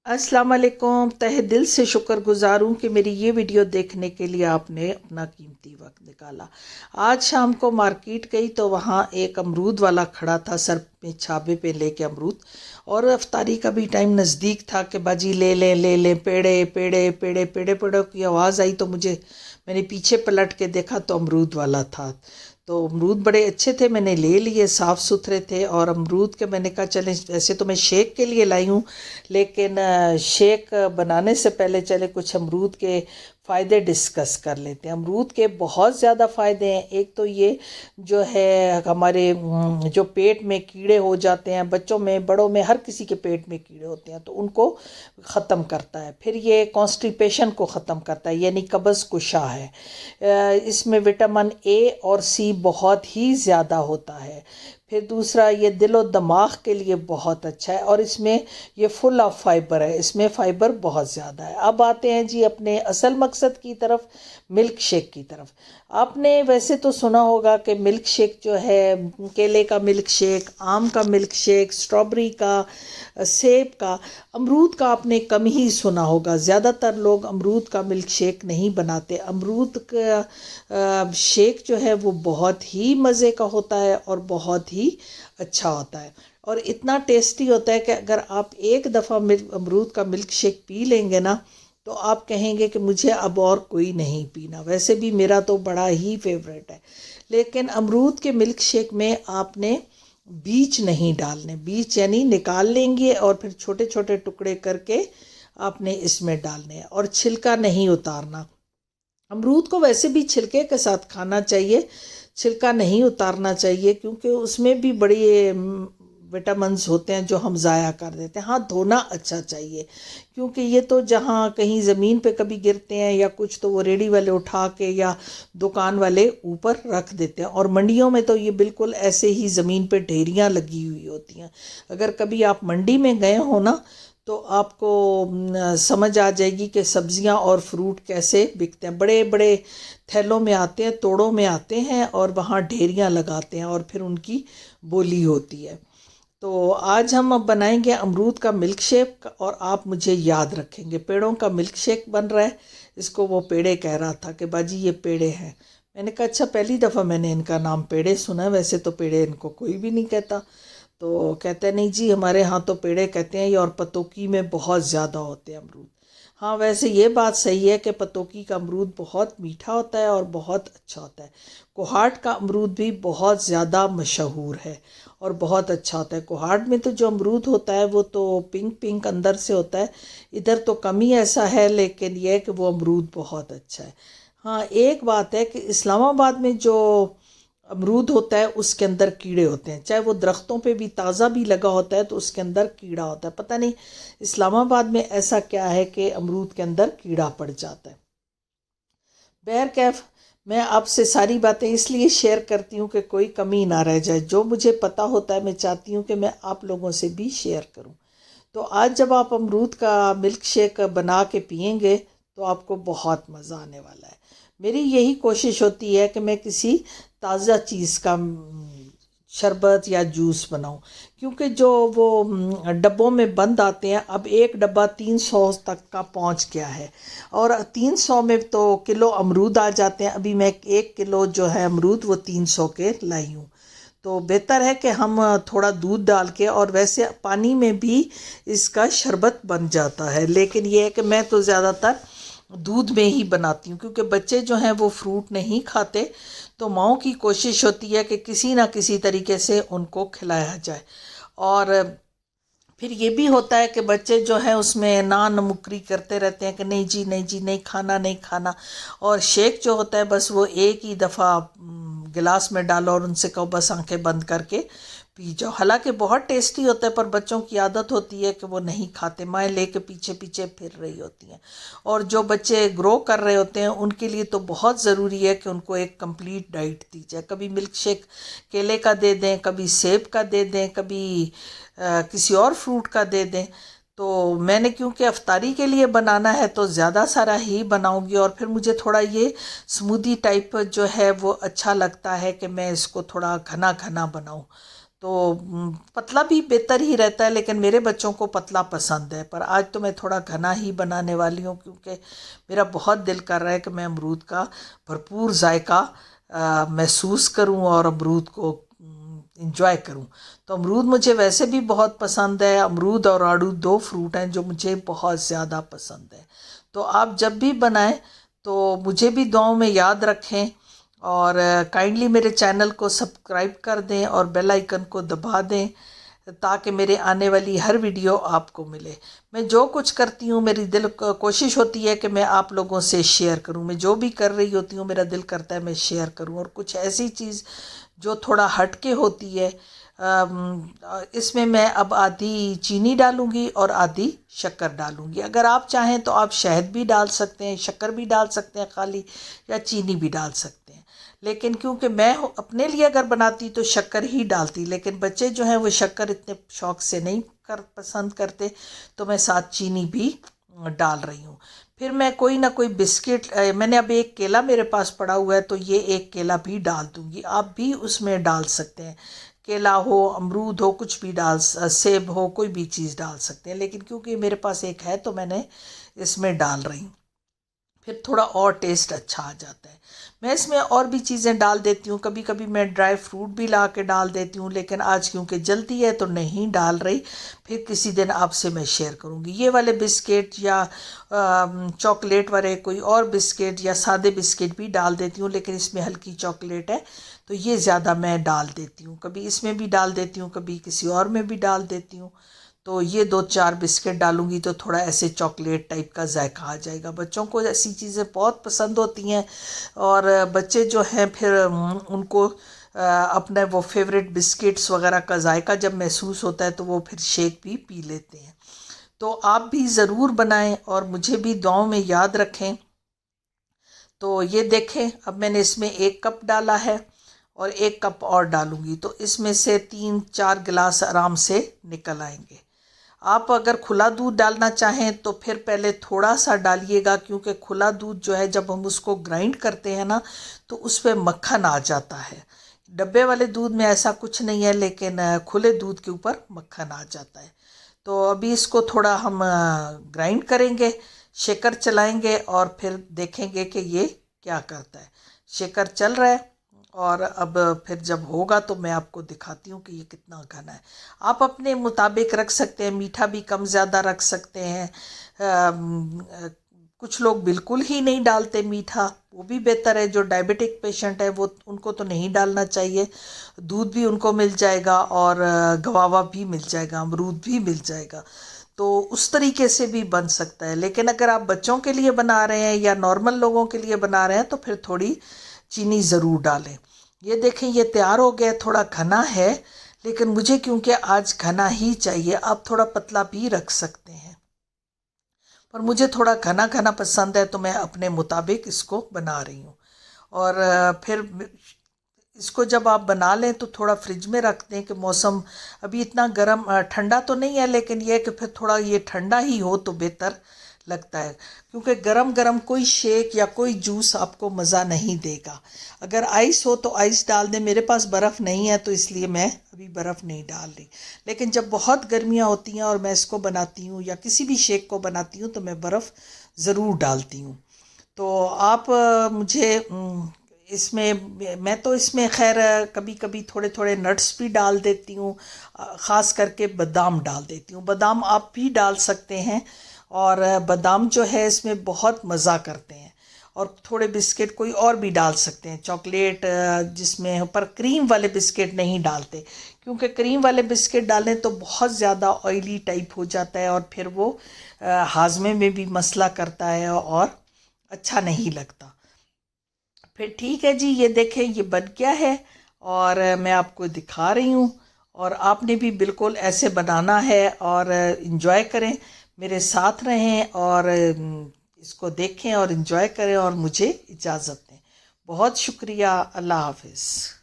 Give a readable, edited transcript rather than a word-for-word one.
अस्सलाम वालेकुम। तहे दिल से शुक्रगुजार हूँ कि मेरी ये वीडियो देखने के लिए आपने अपना कीमती वक्त निकाला। आज शाम को मार्केट गई तो वहाँ एक अमरूद वाला खड़ा था, सर में छाबे पे लेके अमरूद, और अफ्तारी का भी टाइम नज़दीक था कि बाजी ले लें ले लें। पेड़े पेड़े पेड़े पेड़े पेड़ों की आवाज़ आई तो मैंने पीछे पलट के देखा तो अमरूद वाला था। तो अमरूद बड़े अच्छे थे, मैंने ले लिए, साफ़ सुथरे थे। और अमरूद के मैंने कहा चलें, वैसे तो मैं शेक के लिए लाई हूँ, लेकिन शेक बनाने से पहले चले कुछ अमरूद के फ़ायदे डिस्कस कर लेते हैं। अमरूद के बहुत ज़्यादा फ़ायदे हैं। एक तो ये जो है हमारे जो पेट में कीड़े हो जाते हैं, बच्चों में बड़ों में हर किसी के पेट में कीड़े होते हैं, तो उनको ख़त्म करता है। फिर ये कॉन्स्टिपेशन को ख़त्म करता है, यानी कब्ज़ कुशा है। इसमें विटामिन ए और सी बहुत ही ज़्यादा होता है। फिर दूसरा, ये दिल और दिमाग के लिए बहुत अच्छा है, और इसमें ये फुल ऑफ फाइबर है, इसमें फ़ाइबर बहुत ज़्यादा है। अब आते हैं जी अपने असल मकसद की तरफ, मिल्क शेक की तरफ। आपने वैसे तो सुना होगा कि मिल्क शेक जो है, केले का मिल्क शेक, आम का मिल्क शेक, स्ट्रॉबेरी का, सेब का, अमरूद का आपने कम ही सुना होगा। ज़्यादातर लोग अमरूद का मिल्क शेक नहीं बनाते। अमरूद का शेक जो है वो बहुत ही मज़े का होता है और बहुत ही अच्छा होता है, और इतना टेस्टी होता है कि अगर आप एक दफ़ा अमरूद का मिल्क शेक पी लेंगे ना, तो आप कहेंगे कि मुझे अब और कोई नहीं पीना। वैसे भी मेरा तो बड़ा ही फेवरेट है। लेकिन अमरूद के मिल्क शेक में आपने बीज नहीं डालने, बीज यानी निकाल लेंगे और फिर छोटे छोटे टुकड़े करके आपने इसमें डालने हैं, और छिलका नहीं उतारना। अमरूद को वैसे भी छिलके के साथ खाना चाहिए, छिलका नहीं उतारना चाहिए, क्योंकि उसमें भी बड़ी विटामिन्स होते हैं जो हम ज़ाया कर देते हैं। हाँ, धोना अच्छा चाहिए, क्योंकि ये तो जहाँ कहीं ज़मीन पे कभी गिरते हैं या कुछ, तो वो रेडी वाले उठा के या दुकान वाले ऊपर रख देते हैं। और मंडियों में तो ये बिल्कुल ऐसे ही ज़मीन पे ढेरियाँ लगी हुई होती हैं। अगर कभी आप मंडी में गए हो ना, तो आपको समझ आ जाएगी कि सब्जियां और फ्रूट कैसे बिकते हैं। बड़े बड़े थैलों में आते हैं, तोड़ों में आते हैं, और वहाँ ढेरियाँ लगाते हैं, और फिर उनकी बोली होती है। तो आज हम अब बनाएंगे अमरूद का मिल्क शेक, और आप मुझे याद रखेंगे। पेड़ों का मिल्क शेक बन रहा है, इसको वो पेड़े कह रहा था कि बाजी ये पेड़े हैं। मैंने कहा अच्छा, पहली दफ़ा मैंने इनका नाम पेड़े सुना है, वैसे तो पेड़े इनको कोई भी नहीं कहता। तो कहते नहीं जी, हमारे यहाँ तो पेड़े कहते हैं ये, और पतोकी में बहुत ज़्यादा होते हैं अमरूद। हाँ, वैसे ये बात सही है कि पतोकी का अमरूद बहुत मीठा होता है और बहुत अच्छा होता है। कोहाट का अमरूद भी बहुत ज़्यादा मशहूर है और बहुत अच्छा होता है। कोहाट में तो जो अमरूद होता है वो तो पिंक पिंक अंदर से होता है, इधर तो कम ही ऐसा है, लेकिन यह है कि वो अमरूद बहुत अच्छा है। हाँ, एक बात है कि इस्लामाबाद में जो अमरूद होता है उसके अंदर कीड़े होते हैं, चाहे वो दरख्तों पे भी ताज़ा भी लगा होता है तो उसके अंदर कीड़ा होता है। पता नहीं इस्लामाबाद में ऐसा क्या है कि अमरूद के अंदर कीड़ा पड़ जाता है। बहरकैफ, मैं आपसे सारी बातें इसलिए शेयर करती हूँ कि कोई कमी ना रह जाए। जो मुझे पता होता है मैं चाहती हूँ कि मैं आप लोगों से भी शेयर करूँ। तो आज जब आप अमरूद का मिल्क शेक बना के पियेंगे तो आपको बहुत मज़ा आने वाला है। मेरी यही कोशिश होती है कि मैं किसी ताज़ा चीज़ का शरबत या जूस बनाऊं, क्योंकि जो वो डब्बों में बंद आते हैं, अब एक डब्बा 300 तक का पहुंच गया है, और 300 में तो किलो अमरूद आ जाते हैं। अभी मैं 1 किलो जो है अमरूद वो 300 के लाई हूँ। तो बेहतर है कि हम थोड़ा दूध डाल के, और वैसे पानी में भी इसका शरबत बन जाता है, लेकिन ये है कि मैं तो ज़्यादातर दूध में ही बनाती हूँ, क्योंकि बच्चे जो हैं वो फ्रूट नहीं खाते। तो माँओं की कोशिश होती है कि किसी ना किसी तरीके से उनको खिलाया जाए। और फिर ये भी होता है कि बच्चे जो है उसमें ना नमुकरी करते रहते हैं कि नहीं जी नहीं जी, नहीं खाना नहीं खाना। और शेक जो होता है बस वो एक ही दफ़ा गिलास में डालो और उनसे कहो बस आंखें बंद करके पी जाओ। हालांकि बहुत टेस्टी होता है, पर बच्चों की आदत होती है कि वो नहीं खाते, माएँ लेके पीछे पीछे फिर रही होती हैं। और जो बच्चे ग्रो कर रहे होते हैं उनके लिए तो बहुत ज़रूरी है कि उनको एक कंप्लीट डाइट दी जाए। कभी मिल्क शेक केले का दे दें, कभी सेब का दे दें, कभी किसी और फ्रूट का दे दें। तो मैंने क्योंकि अफ्तारी के लिए बनाना है तो ज़्यादा सारा ही बनाऊंगी, और फिर मुझे थोड़ा ये स्मूदी टाइप जो है वो अच्छा लगता है कि मैं इसको थोड़ा घना घना बनाऊं। तो पतला भी बेहतर ही रहता है, लेकिन मेरे बच्चों को पतला पसंद है। पर आज तो मैं थोड़ा घना ही बनाने वाली हूँ, क्योंकि मेरा बहुत दिल कर रहा है कि मैं अमरूद का भरपूर जायका महसूस करूँ और अमरूद को इंजॉय करूँ। तो अमरूद मुझे वैसे भी बहुत पसंद है। अमरूद और आड़ू 2 फ्रूट हैं जो मुझे बहुत ज़्यादा पसंद है। तो आप जब भी बनाएं तो मुझे भी दुआओं में याद रखें, और काइंडली मेरे चैनल को सब्सक्राइब कर दें और बेल आइकन को दबा दें, ताकि मेरे आने वाली हर वीडियो आपको मिले। मैं जो कुछ करती हूँ मेरी दिल कोशिश होती है कि मैं आप लोगों से शेयर करूँ। मैं जो भी कर रही होती हूँ मेरा दिल करता है मैं शेयर करूँ, और कुछ ऐसी चीज़ जो थोड़ा हटके होती है। इसमें मैं अब आधी चीनी डालूँगी और आधी शक्कर डालूँगी। अगर आप चाहें तो आप शहद भी डाल सकते हैं, शक्कर भी डाल सकते हैं खाली, या चीनी भी डाल सकते हैं। लेकिन क्योंकि मैं अपने लिए अगर बनाती तो शक्कर ही डालती, लेकिन बच्चे जो हैं वो शक्कर इतने शौक़ से नहीं पसंद करते, तो मैं साथ चीनी भी डाल रही हूँ। फिर मैं कोई ना कोई बिस्किट, मैंने अब एक केला मेरे पास पड़ा हुआ है तो ये एक केला भी डाल दूँगी। आप भी उसमें डाल सकते हैं, केला हो, अमरूद हो, कुछ भी सेब हो, कोई भी चीज़ डाल सकते हैं। लेकिन क्योंकि मेरे पास एक है तो मैंने इसमें डाल रही हूँ, फिर थोड़ा और टेस्ट अच्छा आ जाता है। मैं इसमें और भी चीज़ें डाल देती हूँ, कभी कभी मैं ड्राई फ्रूट भी ला के डाल देती हूँ, लेकिन आज क्योंकि जल्दी है तो नहीं डाल रही। फिर किसी दिन आपसे मैं शेयर करूँगी। ये वाले बिस्किट या चॉकलेट वाले कोई और बिस्किट या सादे बिस्किट भी डाल देती हूँ, लेकिन इसमें हल्की चॉकलेट है तो ये ज़्यादा मैं डाल देती हूँ। कभी इसमें भी डाल देती हूँ, कभी किसी और में भी डाल देती हूँ। तो ये 2-4 बिस्किट डालूंगी तो थोड़ा ऐसे चॉकलेट टाइप का जायका आ जाएगा। बच्चों को ऐसी चीज़ें बहुत पसंद होती हैं, और बच्चे जो हैं फिर उनको अपने वो फेवरेट बिस्किट्स वगैरह का जायका जब महसूस होता है तो वो फिर शेक भी पी लेते हैं। तो आप भी ज़रूर बनाएं और मुझे भी दुआओं में याद रखें। तो ये देखें, अब मैंने इसमें 1 कप डाला है और 1 कप और डालूंगी, तो इसमें से 3-4 गिलास आराम से निकल आएंगे। आप अगर खुला दूध डालना चाहें तो फिर पहले थोड़ा सा डालिएगा, क्योंकि खुला दूध जो है जब हम उसको ग्राइंड करते हैं ना तो उस पर मक्खन आ जाता है। डब्बे वाले दूध में ऐसा कुछ नहीं है, लेकिन खुले दूध के ऊपर मक्खन आ जाता है। तो अभी इसको थोड़ा हम ग्राइंड करेंगे, शेकर चलाएंगे और फिर देखेंगे कि ये क्या करता है। शेकर चल रहा है, और अब फिर जब होगा तो मैं आपको दिखाती हूँ कि ये कितना घना है। आप अपने मुताबिक रख सकते हैं, मीठा भी कम ज़्यादा रख सकते हैं। कुछ लोग बिल्कुल ही नहीं डालते मीठा, वो भी बेहतर है। जो डायबिटिक पेशेंट है वो उनको तो नहीं डालना चाहिए। दूध भी उनको मिल जाएगा और गवावा भी मिल जाएगा, अमरूद भी मिल जाएगा। तो उस तरीके से भी बन सकता है। लेकिन अगर आप बच्चों के लिए बना रहे हैं या नॉर्मल लोगों के लिए बना रहे हैं तो फिर थोड़ी चीनी ज़रूर डालें। ये देखें, ये तैयार हो गया। थोड़ा घना है, लेकिन मुझे क्योंकि आज घना ही चाहिए, आप थोड़ा पतला भी रख सकते हैं, पर मुझे थोड़ा घना घना पसंद है तो मैं अपने मुताबिक इसको बना रही हूँ। और फिर इसको जब आप बना लें तो थोड़ा फ्रिज में रख दें कि मौसम अभी इतना गर्म ठंडा तो नहीं है, लेकिन यह है कि फिर थोड़ा ये ठंडा ही हो तो बेहतर लगता है, क्योंकि गरम गरम कोई शेक या कोई जूस आपको मज़ा नहीं देगा। अगर आइस हो तो आइस डाल दें, मेरे पास बर्फ़ नहीं है तो इसलिए मैं अभी बर्फ़ नहीं डाल रही। लेकिन जब बहुत गर्मियाँ होती हैं और मैं इसको बनाती हूँ या किसी भी शेक को बनाती हूँ तो मैं बर्फ़ ज़रूर डालती हूँ। तो आप मुझे इसमें मैं तो इसमें खैर कभी कभी थोड़े थोड़े नट्स भी डाल देती हूँ, ख़ास करके बादाम डाल देती हूँ। बादाम आप भी डाल सकते हैं, और बादाम जो है इसमें बहुत मज़ा करते हैं। और थोड़े बिस्किट कोई और भी डाल सकते हैं, चॉकलेट जिसमें, पर क्रीम वाले बिस्किट नहीं डालते, क्योंकि क्रीम वाले बिस्किट डालें तो बहुत ज़्यादा ऑयली टाइप हो जाता है और फिर वो हाजमे में भी मसला करता है और अच्छा नहीं लगता। फिर ठीक है जी, ये देखें ये बन गया है और मैं आपको दिखा रही हूँ, और आपने भी बिल्कुल ऐसे बनाना है और इन्जॉय करें, मेरे साथ रहें और इसको देखें और इन्जॉय करें और मुझे इजाज़त दें। बहुत शुक्रिया। अल्लाह हाफ़िज़।